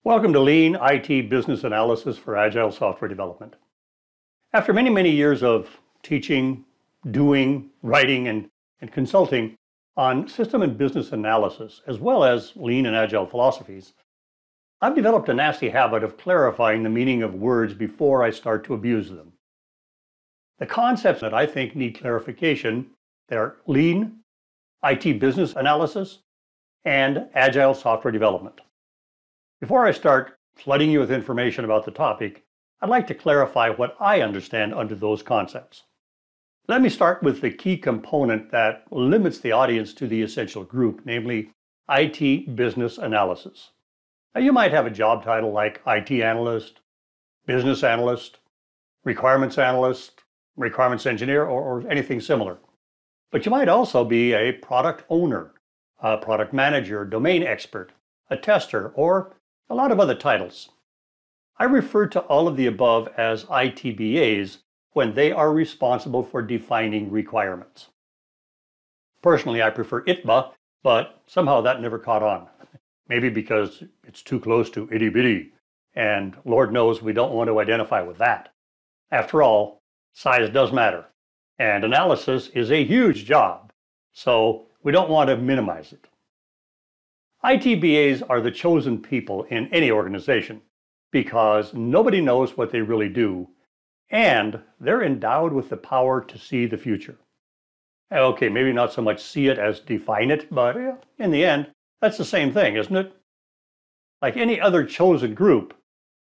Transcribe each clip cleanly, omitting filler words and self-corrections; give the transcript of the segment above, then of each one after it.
Welcome to Lean IT Business Analysis for Agile Software Development. After many years of teaching, doing, writing, and consulting on system and business analysis, as well as Lean and Agile philosophies, I've developed a nasty habit of clarifying the meaning of words before I start to abuse them. The concepts that I think need clarification are Lean, IT Business Analysis, and Agile Software Development. Before I start flooding you with information about the topic, I'd like to clarify what I understand under those concepts. Let me start with the key component that limits the audience to the essential group, namely IT Business Analysis. Now, you might have a job title like IT Analyst, Business Analyst, Requirements Analyst, Requirements Engineer, or anything similar. But you might also be a product owner, a product manager, domain expert, a tester, or a lot of other titles. I refer to all of the above as ITBAs when they are responsible for defining requirements. Personally, I prefer ITBA, but somehow that never caught on. Maybe because it's too close to itty bitty, and Lord knows we don't want to identify with that. After all, size does matter, and analysis is a huge job, so we don't want to minimize it. ITBAs are the chosen people in any organization because nobody knows what they really do, and they're endowed with the power to see the future. Okay, maybe not so much see it as define it, but in the end, that's the same thing, isn't it? Like any other chosen group,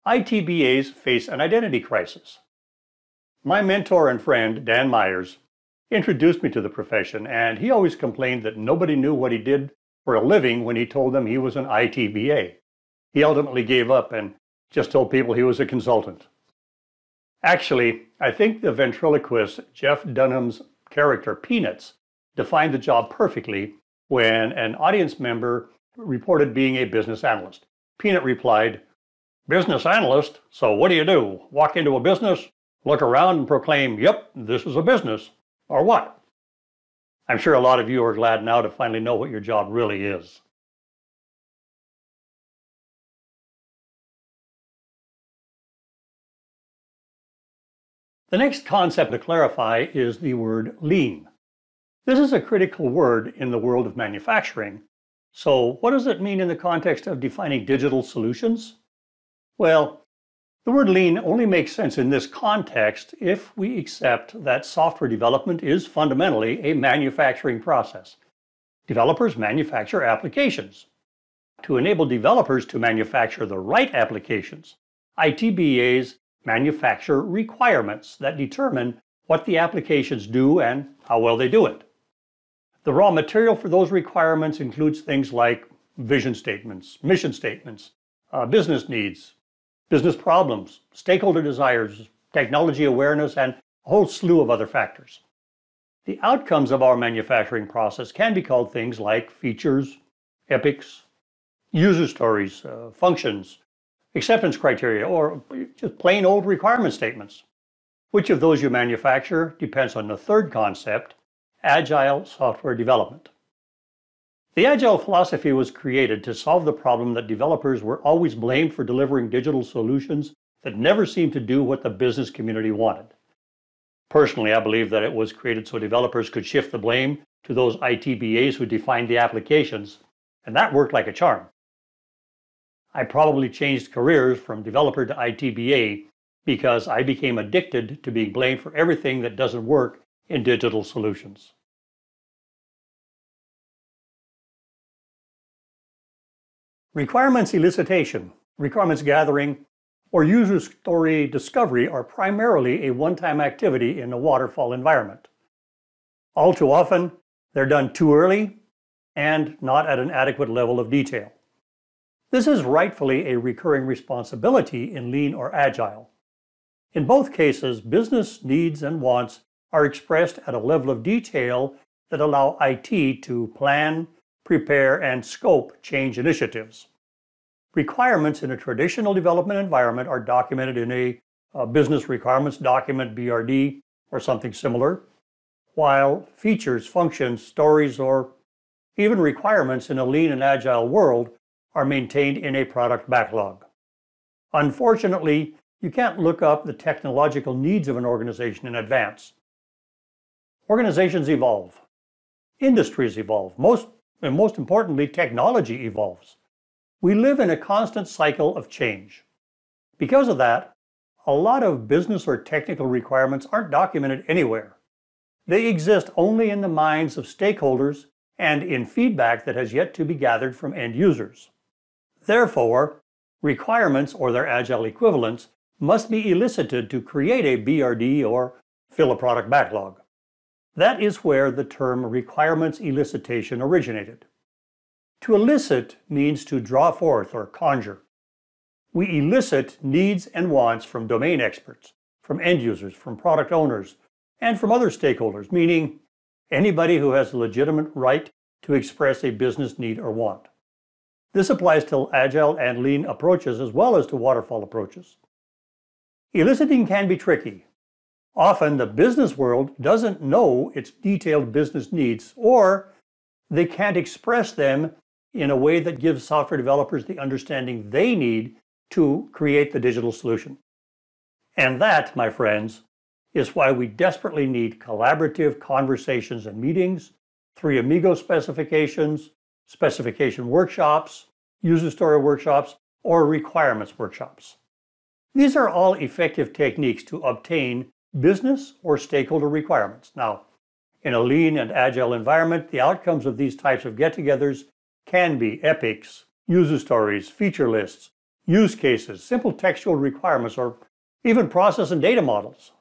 ITBAs face an identity crisis. My mentor and friend, Dan Myers, introduced me to the profession, and he always complained that nobody knew what he did for a living when he told them he was an ITBA. He ultimately gave up and just told people he was a consultant. Actually, I think the ventriloquist Jeff Dunham's character Peanuts defined the job perfectly when an audience member reported being a business analyst. Peanut replied, "Business analyst? So what do? Walk into a business, look around and proclaim, 'Yep, this is a business,' or what?" I'm sure a lot of you are glad now to finally know what your job really is. The next concept to clarify is the word lean. This is a critical word in the world of manufacturing. So what does it mean in the context of defining digital solutions? Well, the word lean only makes sense in this context if we accept that software development is fundamentally a manufacturing process. Developers manufacture applications. To enable developers to manufacture the right applications, ITBAs manufacture requirements that determine what the applications do and how well they do it. The raw material for those requirements includes things like vision statements, mission statements, business needs, business problems, stakeholder desires, technology awareness, and a whole slew of other factors. The outcomes of our manufacturing process can be called things like features, epics, user stories, functions, acceptance criteria, or just plain old requirement statements. Which of those you manufacture depends on the third concept, Agile Software Development. The Agile philosophy was created to solve the problem that developers were always blamed for delivering digital solutions that never seemed to do what the business community wanted. Personally, I believe that it was created so developers could shift the blame to those ITBAs who defined the applications, and that worked like a charm. I probably changed careers from developer to ITBA because I became addicted to being blamed for everything that doesn't work in digital solutions. Requirements elicitation, requirements gathering, or user story discovery are primarily a one-time activity in a waterfall environment. All too often, they're done too early and not at an adequate level of detail. This is rightfully a recurring responsibility in Lean or Agile. In both cases, business needs and wants are expressed at a level of detail that allow IT to plan, prepare, and scope change initiatives. Requirements in a traditional development environment are documented in a business requirements document, BRD, or something similar, while features, functions, stories, or even requirements in a lean and agile world are maintained in a product backlog. Unfortunately, you can't look up the technological needs of an organization in advance. Organizations evolve. Industries evolve. Most importantly, technology evolves. We live in a constant cycle of change. Because of that, a lot of business or technical requirements aren't documented anywhere. They exist only in the minds of stakeholders and in feedback that has yet to be gathered from end users. Therefore, requirements or their Agile equivalents must be elicited to create a BRD or fill a product backlog. That is where the term requirements elicitation originated. To elicit means to draw forth or conjure. We elicit needs and wants from domain experts, from end users, from product owners, and from other stakeholders, meaning anybody who has a legitimate right to express a business need or want. This applies to Agile and Lean approaches as well as to waterfall approaches. Eliciting can be tricky. Often the business world doesn't know its detailed business needs, or they can't express them in a way that gives software developers the understanding they need to create the digital solution. And that, my friends, is why we desperately need collaborative conversations and meetings, Three Amigo specifications, specification workshops, user story workshops, or requirements workshops. These are all effective techniques to obtain business or stakeholder requirements. Now, in a lean and agile environment, the outcomes of these types of get-togethers can be epics, user stories, feature lists, use cases, simple textual requirements, or even process and data models.